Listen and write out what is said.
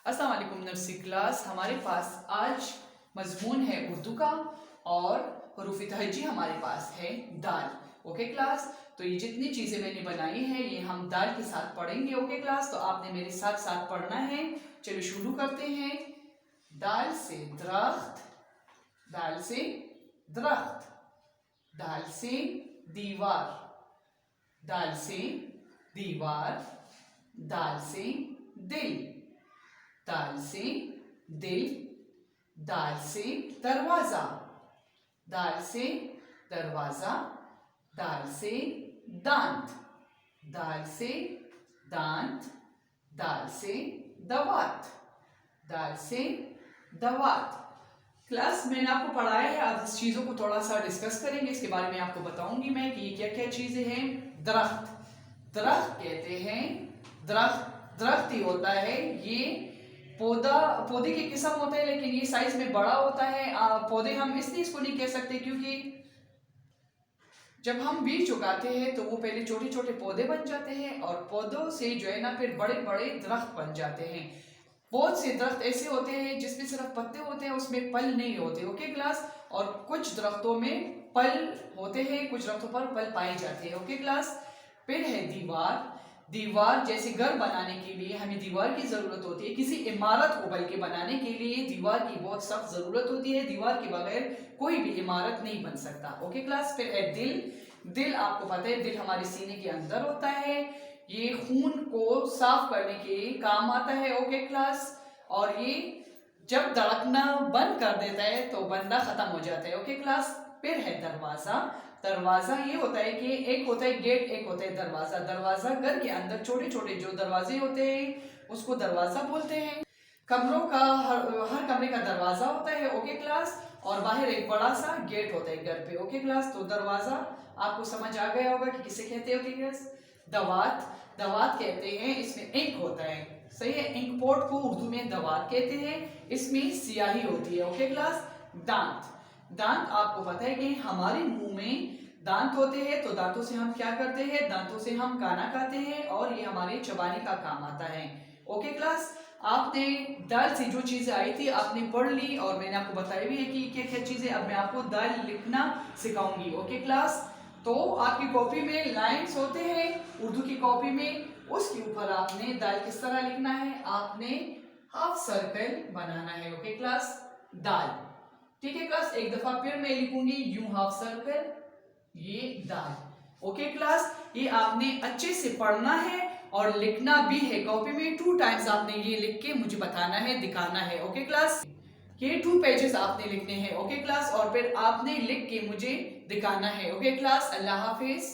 अस्सलाम वालेकुम nursery class. हमारे पास आज मजमून है उर्दू का और हरूफ तहज्जी हमारे पास है दाल। ओके क्लास, तो ये जितनी चीज़ें मैंने बनाई हैं ये हम दाल के साथ पढ़ेंगे। ओके क्लास, तो आपने मेरे साथ साथ पढ़ना है। चलिए शुरू करते हैं। दाल से दरख्त, दाल से दरख्त, दाल से दीवार, दाल से दीवार, दाल से दिल, दाल से दिल, दाल से दरवाजा, दाल से दरवाजा, दाल से दांत, दाल से दांत, दाल से दवात, दाल से दवात। क्लास मैंने आपको पढ़ाया है, अब इस चीज़ों को थोड़ा सा डिस्कस करेंगे। इसके बारे में आपको बताऊंगी मैं कि ये क्या क्या चीज़ें हैं। दरख्त, दरख्त कहते हैं, दरख्त ही होता है। ये पौधे की किस्म होता है, लेकिन ये साइज में बड़ा होता है। पौधे हम इसलिए इसको नहीं कह सकते क्योंकि जब हम बीज उगाते हैं तो वो पहले छोटे छोटे पौधे बन जाते हैं और पौधों से जो है ना फिर बड़े बड़े दरख्त बन जाते हैं। बहुत से दरख्त ऐसे होते हैं जिसमें सिर्फ पत्ते होते हैं, उसमें पल नहीं होते। ओके क्लास, और कुछ दरख्तों में पल होते हैं, कुछ दरख्तों पर पल पाए जाते हैं। ओके क्लास, फिर है दीवार। दीवार जैसे घर बनाने के लिए हमें दीवार की जरूरत होती है, किसी इमारत को बल्कि बनाने के लिए दीवार की बहुत सख्त जरूरत होती है। दीवार के बगैर कोई भी इमारत नहीं बन सकता। ओके क्लास, फिर है दिल। दिल आपको पता है, दिल हमारे सीने के अंदर होता है। ये खून को साफ करने के काम आता है। ओके क्लास, और ये जब धड़कना बंद कर देता है तो बंदा खत्म हो जाता है। ओके क्लास, फिर है दरवाजा। दरवाजा ये होता है कि एक होता है गेट, एक होता है दरवाजा। दरवाजा घर के अंदर छोटे छोटे जो दरवाजे होते हैं उसको दरवाजा बोलते हैं। कमरों का हर कमरे का दरवाजा होता है। ओके क्लास, और बाहर एक बड़ा सा गेट होता है घर पे। ओके क्लास, तो दरवाजा आपको समझ आ गया होगा कि किसे कहते हैं। ओके क्लास, दवात, दवात कहते हैं, इसमें इंक होता है। सही है, इंक पोर्ट को उर्दू में दवात कहते हैं, इसमें स्याही होती है। ओके क्लास, दांत। दांत आपको पता है कि हमारे मुंह में दांत होते हैं, तो दांतों से हम क्या करते हैं, दांतों से हम खाना खाते हैं और ये हमारे चबाने का काम आता है। ओके क्लास, आपने दाल से जो चीजें आई थी आपने पढ़ ली और मैंने आपको बताई भी है कि क्या क्या चीजें। अब मैं आपको दाल लिखना सिखाऊंगी। ओके क्लास, तो आपकी कॉपी में लाइंस होते हैं उर्दू की कॉपी में, उसके ऊपर आपने दाल किस तरह लिखना है, आपने हाफ सर्कल बनाना है। ओके क्लास, दाल। ठीक है क्लास, एक दफा फिर मैं लिखूंगी यूं हाफ सर्कल, ये दाल। ओके क्लास, ये आपने अच्छे से पढ़ना है और लिखना भी है कॉपी में। 2 टाइम्स आपने ये लिख के मुझे बताना है, दिखाना है। ओके क्लास, ये 2 पेजेस आपने लिखने हैं। ओके क्लास, और फिर आपने लिख के मुझे दिखाना है। ओके क्लास, अल्लाह हाफिज।